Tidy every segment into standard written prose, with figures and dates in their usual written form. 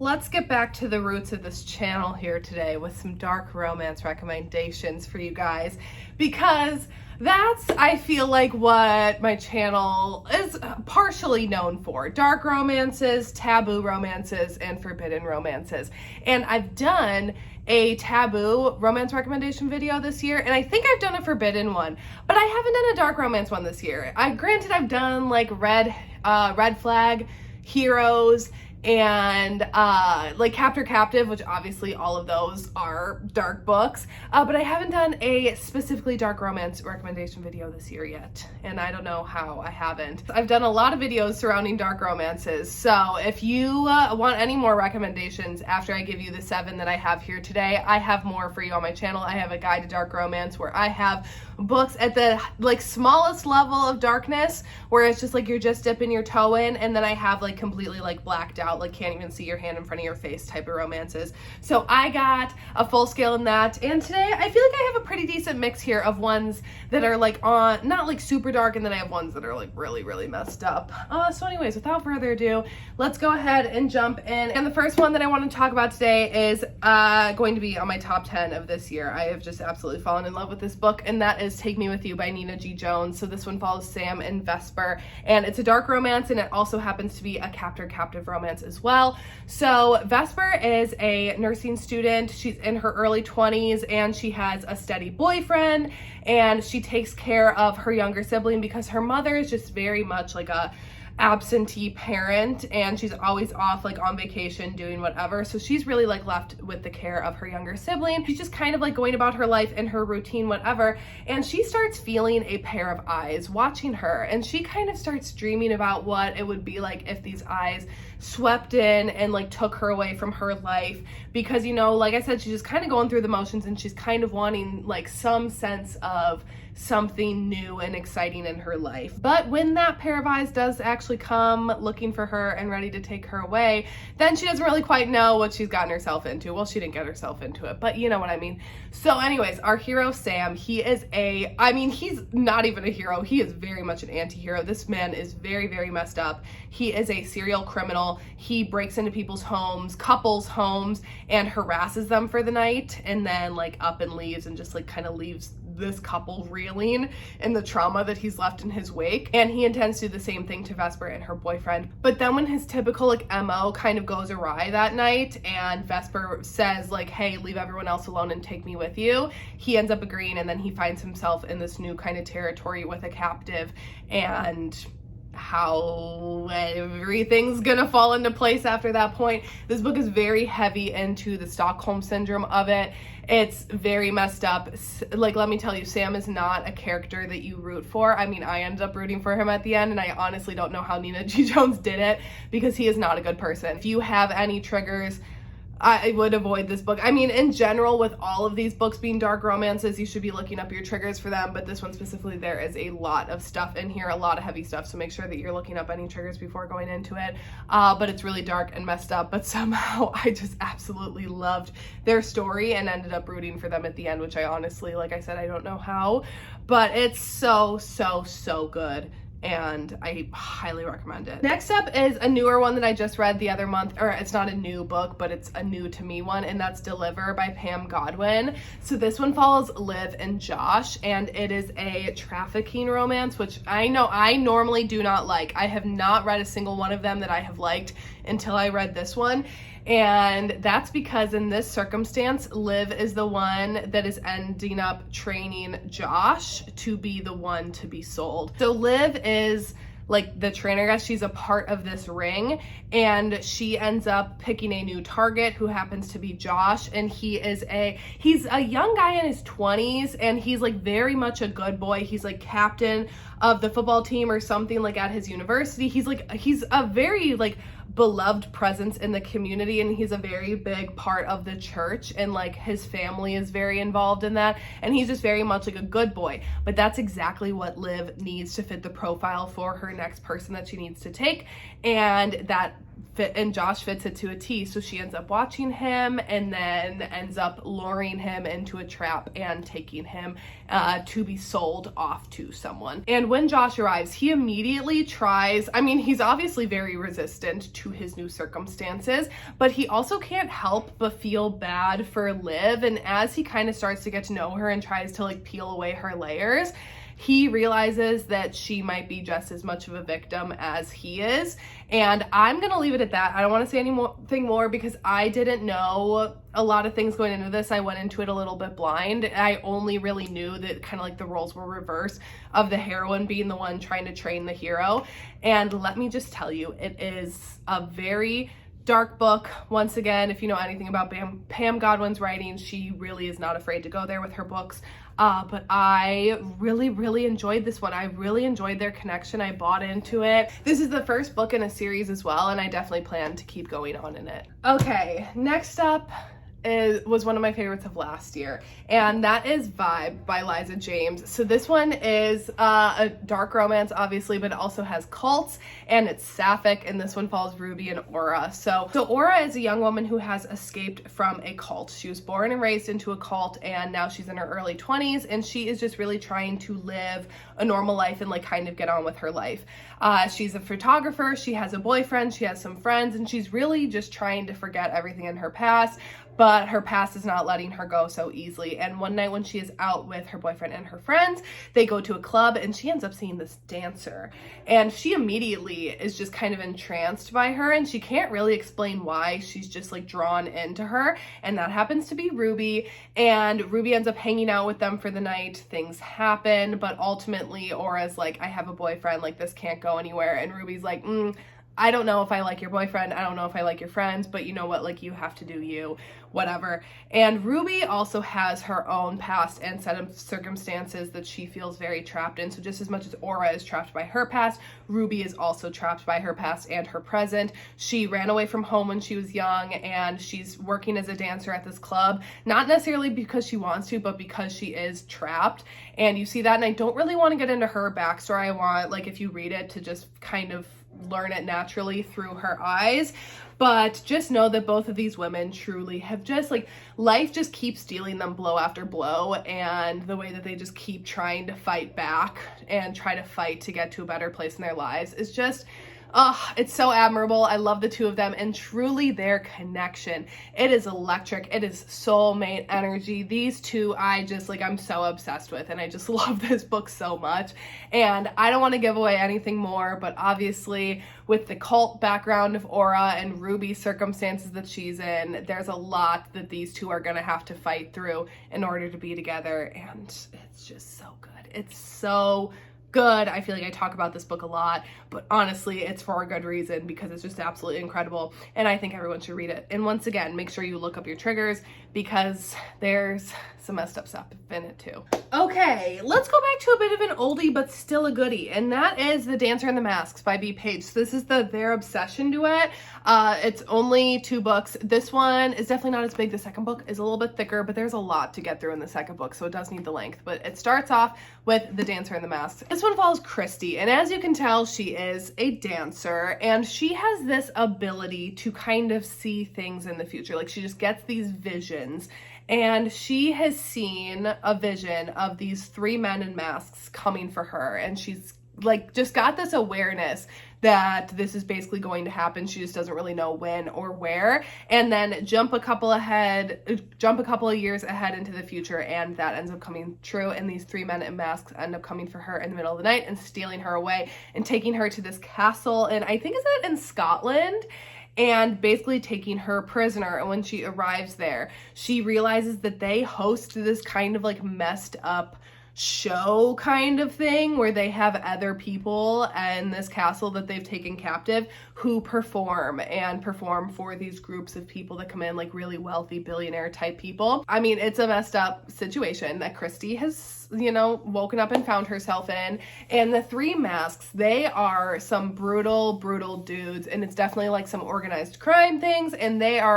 Let's get back to the roots of this channel here today with some dark romance recommendations for you guys, because that's, I feel like, what my channel is partially known for. Dark romances, taboo romances, and forbidden romances. And I've done a taboo romance recommendation video this year, and I think I've done a forbidden one, but I haven't done a dark romance one this year. Granted, I've done like red flag, heroes, and like Captor Captive, which obviously all of those are dark books, but I haven't done a specifically dark romance recommendation video this year yet, and I don't know how I haven't. I've done a lot of videos surrounding dark romances, so if you want any more recommendations after I give you the 7 that I have here today, I have more for you on my channel. I have a guide to dark romance where I have books at the like smallest level of darkness where it's just like you're just dipping your toe in, and then I have like completely like blacked out, like can't even see your hand in front of your face type of romances. So I got a full scale in that, and today I feel like I have a pretty decent mix here of ones that are like on not like super dark, and then I have ones that are like really messed up. So anyways, without further ado, let's go ahead and jump in. And the first one that I want to talk about today is going to be on my top 10 of this year. I have just absolutely fallen in love with this book, and that is Take Me With You by Nina G. Jones. So this one follows Sam and Vesper, and it's a dark romance, and it also happens to be a captor captive romance as well. So Vesper is a nursing student. She's in her early 20s, and she has a steady boyfriend, and she takes care of her younger sibling because her mother is just very much like a absentee parent, and she's always off like on vacation doing whatever, so she's really like left with the care of her younger sibling. She's just kind of like going about her life and her routine, whatever, and she starts feeling a pair of eyes watching her, and she kind of starts dreaming about what it would be like if these eyes swept in and like took her away from her life, because, you know, like I said, she's just kind of going through the motions, and she's kind of wanting like some sense of something new and exciting in her life. But when that pair of eyes does actually come looking for her and ready to take her away, then she doesn't really quite know what she's gotten herself into. Well, she didn't get herself into it, but you know what I mean. So anyways, our hero Sam, he is he's not even a hero. He is very much an anti-hero. This man is very messed up. He is a serial criminal. He breaks into people's homes, couples' homes, and harasses them for the night, and then like up and leaves, and just like kind of leaves this couple reeling in the trauma that he's left in his wake. And he intends to do the same thing to Vesper and her boyfriend. But then when his typical like MO kind of goes awry that night, and Vesper says like, hey, leave everyone else alone and take me with you, he ends up agreeing, and then he finds himself in this new kind of territory with a captive, and how everything's gonna fall into place after that point. This book is very heavy into the Stockholm syndrome of it. It's very messed up. Like, let me tell you, Sam is not a character that you root for. I mean, I ended up rooting for him at the end, and I honestly don't know how Nina G. Jones did it, because he is not a good person. If you have any triggers, I would avoid this book. I mean, in general, with all of these books being dark romances, you should be looking up your triggers for them, but this one specifically, there is a lot of stuff in here, a lot of heavy stuff, so make sure that you're looking up any triggers before going into it. But it's really dark and messed up, but somehow I just absolutely loved their story and ended up rooting for them at the end, which I honestly, like I said, I don't know how, but it's so good, and I highly recommend it. Next up is a newer one that I just read the other month, or it's not a new book, but it's a new to me one, and that's Deliver by Pam Godwin. So this one follows Liv and Josh, and it is a trafficking romance, which I know I normally do not like. I have not read a single one of them that I have liked until I read this one. And that's because in this circumstance, Liv is the one that is ending up training Josh to be the one to be sold. So Liv is like the trainer, I guess. She's a part of this ring, and she ends up picking a new target who happens to be Josh, and he's a young guy in his 20s, and he's like very much a good boy. He's like captain of the football team or something like at his university. He's a very like beloved presence in the community, and he's a very big part of the church, and like his family is very involved in that, and he's just very much like a good boy. But that's exactly what Liv needs to fit the profile for her next person that she needs to take, and that and Josh fits it to a T. So she ends up watching him and then ends up luring him into a trap and taking him to be sold off to someone. And when Josh arrives, he immediately tries, I mean, he's obviously very resistant to his new circumstances, but he also can't help but feel bad for Liv. And as he kind of starts to get to know her and tries to like peel away her layers, he realizes that she might be just as much of a victim as he is. And I'm gonna leave it at that. I don't want to say anything more because I didn't know a lot of things going into this. I went into it a little bit blind. I only really knew that kind of like the roles were reversed, of the heroine being the one trying to train the hero. And let me just tell you, it is a very dark book. Once again, if you know anything about Pam Godwin's writing, she really is not afraid to go there with her books. But I really enjoyed this one. I really enjoyed their connection. I bought into it. This is the first book in a series as well, and I definitely plan to keep going on in it. Okay, next up was one of my favorites of last year, and that is Vibe by Liza James. So this one is a dark romance, obviously, but it also has cults, and it's sapphic, and this one follows Ruby and Aura. So Aura is a young woman who has escaped from a cult. She was born and raised into a cult, and now she's in her early 20s, and she is just really trying to live a normal life and like kind of get on with her life. She's a photographer, she has a boyfriend, she has some friends, and she's really just trying to forget everything in her past. But her past is not letting her go so easily. And one night when she is out with her boyfriend and her friends, they go to a club and she ends up seeing this dancer. And she immediately is just kind of entranced by her, and she can't really explain why. She's just like drawn into her. And that happens to be Ruby. And Ruby ends up hanging out with them for the night. Things happen, but ultimately Aura's like, I have a boyfriend, like this can't go anywhere. And Ruby's like, I don't know if I like your boyfriend. I don't know if I like your friends, but you know what? Like, you have to do you, whatever. And Ruby also has her own past and set of circumstances that she feels very trapped in. So just as much as Aura is trapped by her past, Ruby is also trapped by her past and her present. She ran away from home when she was young, and she's working as a dancer at this club, not necessarily because she wants to, but because she is trapped. And you see that, and I don't really want to get into her backstory. I want, like, if you read it, to just kind of learn it naturally through her eyes. But just know that both of these women truly have just like, life just keeps dealing them blow after blow, and the way that they just keep trying to fight back and try to fight to get to a better place in their lives is just, it's so admirable. I love the two of them, and truly their connection. It is electric. It is soulmate energy. These two, I'm so obsessed with, and I just love this book so much. And I don't want to give away anything more, but obviously with the cult background of Aura and Ruby's circumstances that she's in, there's a lot that these two are going to have to fight through in order to be together. And it's just so good. It's so good. I feel like I talk about this book a lot, but honestly, it's for a good reason, because it's just absolutely incredible, and I think everyone should read it. And once again, make sure you look up your triggers, because there's some messed up stuff in it too. Okay, let's go back to a bit of an oldie, but still a goodie, and that is The Dancer and the Masks by B. Page. So this is Their Obsession duet. It's only 2 books. This one is definitely not as big. The second book is a little bit thicker, but there's a lot to get through in the second book, so it does need the length. But it starts off with The Dancer and the Masks. This one follows Christy, and as you can tell, she is a dancer, and she has this ability to kind of see things in the future. Like, she just gets these visions, and she has seen a vision of these 3 men in masks coming for her, and she's like just got this awareness that this is basically going to happen. She just doesn't really know when or where. And then jump a couple of years ahead into the future, and that ends up coming true. And these 3 men in masks end up coming for her in the middle of the night and stealing her away and taking her to this castle. And I think, is that in Scotland? And basically taking her prisoner. And when she arrives there, she realizes that they host this kind of like messed up show kind of thing where they have other people in this castle that they've taken captive who perform for these groups of people that come in, like really wealthy billionaire type people. I mean, it's a messed up situation that Christy has you know, woken up and found herself in. And the three masks, they are some brutal dudes, and it's definitely like some organized crime things, and they're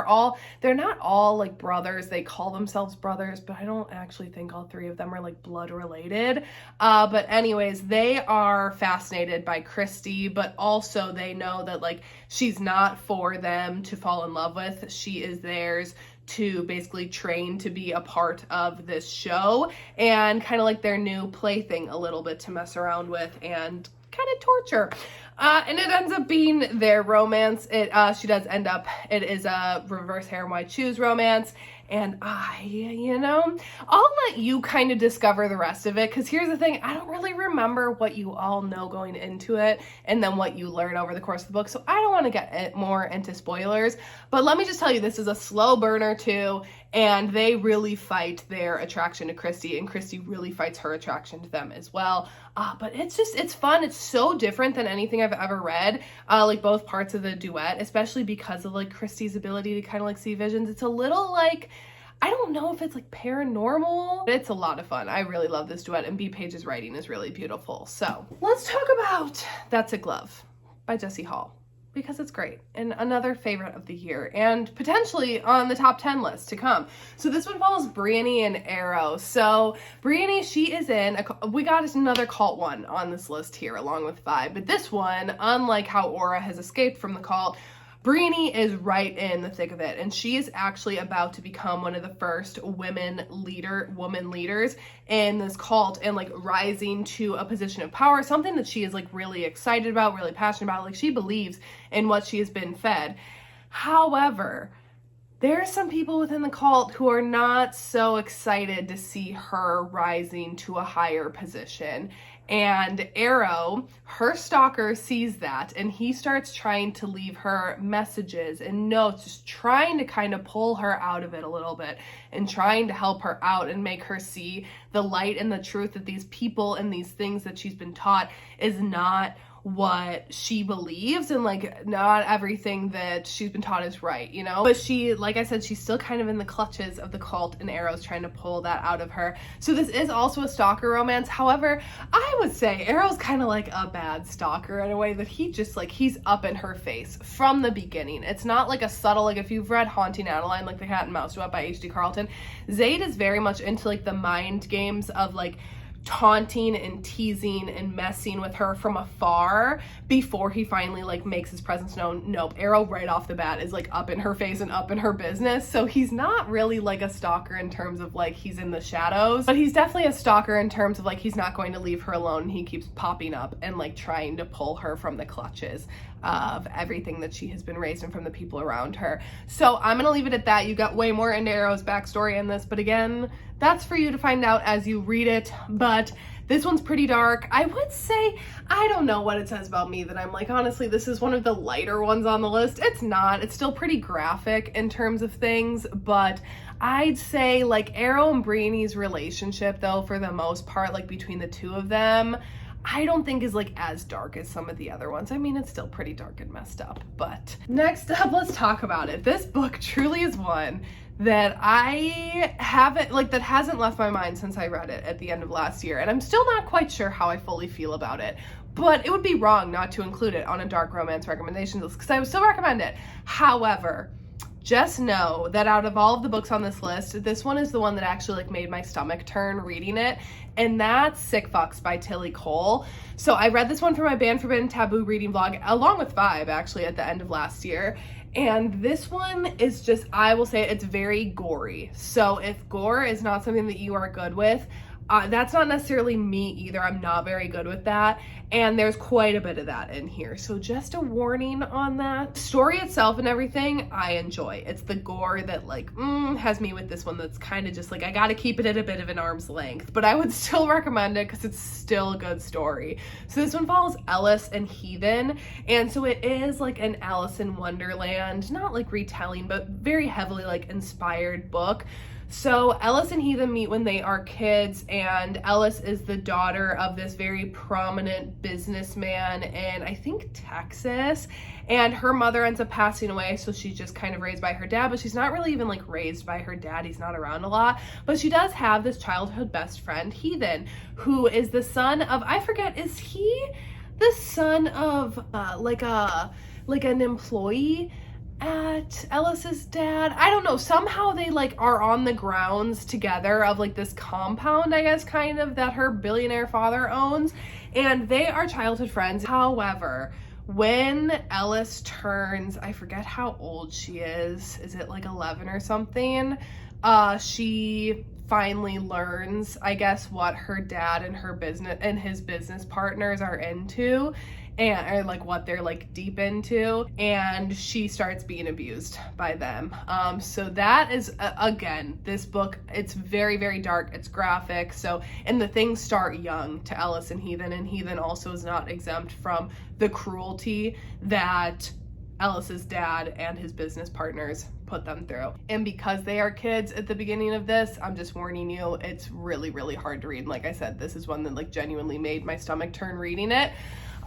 not all like brothers. They call themselves brothers, but I don't actually think all three of them are like blood related. But anyways, they are fascinated by Christy, but also they know that like she's not for them to fall in love with. She is theirs to basically train to be a part of this show, and kind of like their new plaything a little bit to mess around with and kind of torture. And it ends up being their romance. It is a reverse hair and white shoes romance. And I'll let you kind of discover the rest of it, because here's the thing, I don't really remember what you all know going into it and then what you learn over the course of the book, so I don't want to get more into spoilers. But let me just tell you, this is a slow burner too, and they really fight their attraction to Christy, and Christy really fights her attraction to them as well. But it's fun. It's so different than anything I've ever read, like both parts of the duet, especially because of like Christy's ability to kind of like see visions. It's a little like, I don't know if it's like paranormal. It's a lot of fun. I really love this duet, and B. Page's writing is really beautiful. So let's talk about That's a Glove by Jessie Hall, because it's great and another favorite of the year, and potentially on the top 10 list to come. So this one follows Briony and Arrow. So Briony, she is we got another cult one on this list here along with Vi, but this one, unlike how Aura has escaped from the cult, Briony is right in the thick of it, and she is actually about to become one of the first woman leaders in this cult, and like rising to a position of power, something that she is like really excited about, really passionate about. Like, she believes in what she has been fed. However, there are some people within the cult who are not so excited to see her rising to a higher position. And Arrow, her stalker, sees that, and he starts trying to leave her messages and notes, just trying to kind of pull her out of it a little bit, and trying to help her out and make her see the light and the truth that these people and these things that she's been taught is not what she believes, and like not everything that she's been taught is right, you know? But she, like I said, she's still kind of in the clutches of the cult, and Arrow's trying to pull that out of her. So this is also a stalker romance. However, I would say Arrow's kind of like a bad stalker in a way that he's up in her face from the beginning. It's not like a subtle, like if you've read Haunting Adeline, like the Cat and Mouse Duet by H.D. Carlton, Zaid is very much into like the mind games of like taunting and teasing and messing with her from afar before he finally like makes his presence known. Nope, Arrow right off the bat is like up in her face and up in her business. So he's not really like a stalker in terms of like he's in the shadows, but he's definitely a stalker in terms of like he's not going to leave her alone. He keeps popping up and like trying to pull her from the clutches of everything that she has been raised in from the people around her. So I'm gonna leave it at that. You got way more into Arrow's backstory in this, but again, that's for you to find out as you read it. But this one's pretty dark. I would say, I don't know what it says about me that I'm like, honestly, this is one of the lighter ones on the list. It's not. It's still pretty graphic in terms of things, but I'd say like Arrow and Briony's relationship, though, for the most part, like between the two of them, I don't think is like as dark as some of the other ones. I mean, it's still pretty dark and messed up. But next up, let's talk about it. This book truly is one that I haven't, like, that hasn't left my mind since I read it at the end of last year. And I'm still not quite sure how I fully feel about it. But it would be wrong not to include it on a dark romance recommendations list, because I would still recommend it. However, just know that out of all of the books on this list, this one is the one that actually like made my stomach turn reading it, and that's Sick Fucks by Tilly Cole. So I read this one for my Banned Forbidden Taboo reading vlog, along with Vibe, actually, at the end of last year. And this one is just, I will say, it's very gory. So if gore is not something that you are good with, that's not necessarily me either. I'm not very good with that. And there's quite a bit of that in here. So just a warning on that. The story itself and everything, I enjoy. It's the gore that like, has me with this one that's kind of just like, I gotta keep it at a bit of an arm's length. But I would still recommend it because it's still a good story. So this one follows Ellis and Heathen. And so it is like an Alice in Wonderland, not like retelling, but very heavily like inspired book. So Ellis and Heathen meet when they are kids, and Ellis is the daughter of this very prominent businessman in, I think, Texas, and her mother ends up passing away, so she's just kind of raised by her dad, but she's not really even like raised by her dad. He's not around a lot, but she does have this childhood best friend, Heathen, who is the son of, I forget, is he the son of like an employee at Ellis's dad? I don't know. Somehow they like are on the grounds together of like this compound, I guess, kind of, that her billionaire father owns, and they are childhood friends. However, when Ellis turns, I forget how old she is it like 11 or something, she finally learns, I guess, what her dad and his business partners are into, and or like what they're like deep into, and she starts being abused by them. So that is again, this book, it's very, very dark, it's graphic, so, and the things start young to Ellis and Heathen also is not exempt from the cruelty that Ellis's dad and his business partners put them through. And because they are kids at the beginning of this, I'm just warning you, it's really, really hard to read. And like I said, this is one that like genuinely made my stomach turn reading it.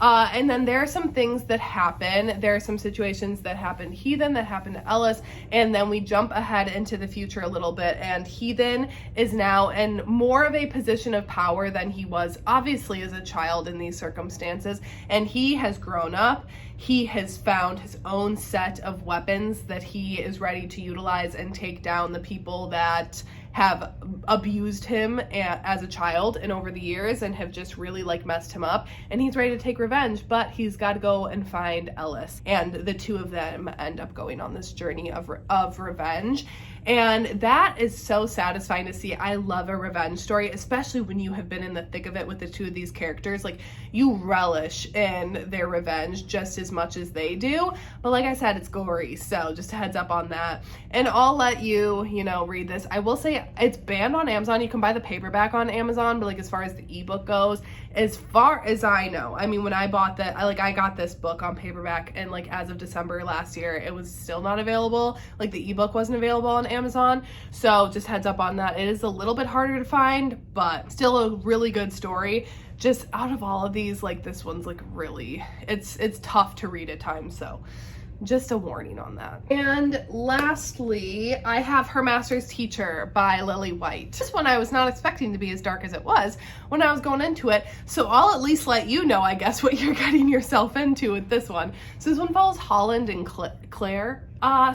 And then there are some things that happen. There are some situations that happen to Heathen, that happen to Ellis, and then we jump ahead into the future a little bit, and Heathen is now in more of a position of power than he was obviously as a child in these circumstances, and he has grown up. He has found his own set of weapons that he is ready to utilize and take down the people that have abused him as a child and over the years and have just really like messed him up, and he's ready to take revenge, but he's got to go and find Ellis, and the two of them end up going on this journey of revenge. And that is so satisfying to see. I love a revenge story, especially when you have been in the thick of it with the two of these characters. Like, you relish in their revenge just as much as they do. But like I said, it's gory, so just a heads up on that. And I'll let you, read this. I will say it's banned on Amazon. You can buy the paperback on Amazon, but like as far as the ebook goes, as far as I know, I mean, when I bought I got this book on paperback, and like as of December last year, it was still not available. Like the ebook wasn't available on Amazon, so just heads up on that. It is a little bit harder to find, but still a really good story. Just out of all of these, like this one's like really, it's tough to read at times, so just a warning on that. And lastly, I have Her Master's Teacher by Lily White. This one I was not expecting to be as dark as it was when I was going into it, so I'll at least let you know, I guess, what you're getting yourself into with this one. So this one follows Holland and Claire.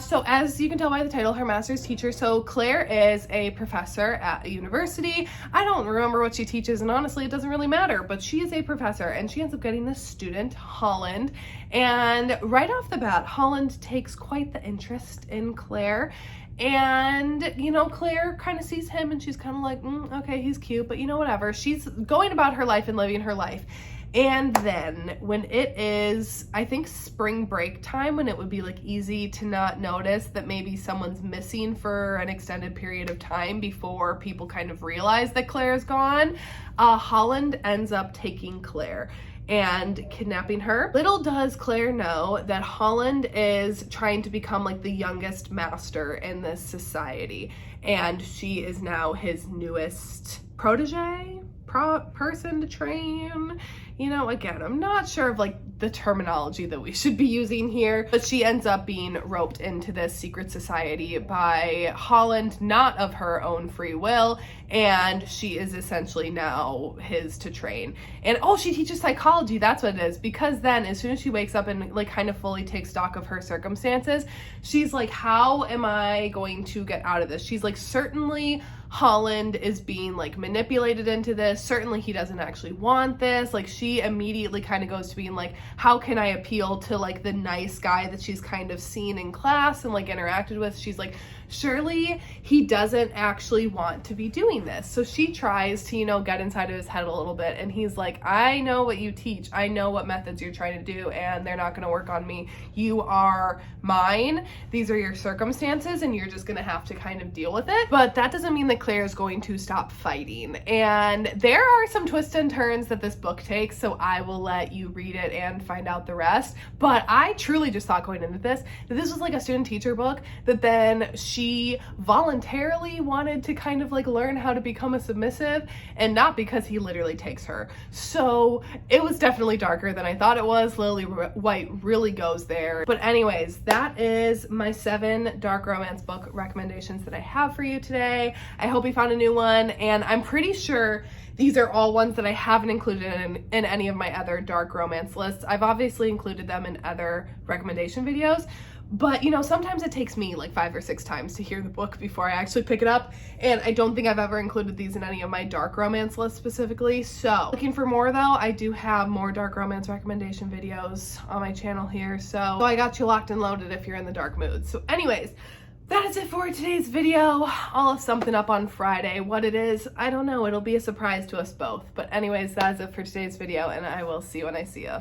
So as you can tell by the title, Her Master's Teacher, so Claire is a professor at a university. I don't remember what she teaches, and honestly it doesn't really matter, but she is a professor, and she ends up getting this student, Holland, and right off the bat, Holland takes quite the interest in Claire. And, Claire kind of sees him and she's kind of like, okay, he's cute, but whatever. She's going about her life and living her life. And then when it is, I think, spring break time, when it would be like easy to not notice that maybe someone's missing for an extended period of time before people kind of realize that Claire's gone, Holland ends up taking Claire and kidnapping her. Little does Claire know that Holland is trying to become like the youngest master in this society, and she is now his newest protege, person to train. Again, I'm not sure of like the terminology that we should be using here, but she ends up being roped into this secret society by Holland, not of her own free will, and she is essentially now his to train. And she teaches psychology, that's what it is, because then as soon as she wakes up and like kind of fully takes stock of her circumstances, she's like, how am I going to get out of this? She's like, certainly Holland is being like manipulated into this. Certainly he doesn't actually want this. Like, she immediately kind of goes to being like, how can I appeal to like the nice guy that she's kind of seen in class and like interacted with? She's like, surely he doesn't actually want to be doing this. So she tries to, get inside of his head a little bit, and he's like, I know what you teach. I know what methods you're trying to do, and they're not going to work on me. You are mine. These are your circumstances, and you're just going to have to kind of deal with it. But that doesn't mean that Claire is going to stop fighting. And there are some twists and turns that this book takes, so I will let you read it and find out the rest. But I truly just thought going into this that this was like a student teacher book, that then she voluntarily wanted to kind of like learn how to become a submissive, and not because he literally takes her. So it was definitely darker than I thought it was. Lily White really goes there. But anyways, that is my 7 dark romance book recommendations that I have for you today. I hope you found a new one, and I'm pretty sure these are all ones that I haven't included in any of my other dark romance lists. I've obviously included them in other recommendation videos, but you know, sometimes it takes me like 5 or 6 times to hear the book before I actually pick it up, and I don't think I've ever included these in any of my dark romance lists specifically. So looking for more though, I do have more dark romance recommendation videos on my channel here, so I got you locked and loaded if you're in the dark mood. So anyways, that is it for today's video. I'll have something up on Friday. What it is, I don't know. It'll be a surprise to us both. But anyways, that is it for today's video, and I will see you when I see you.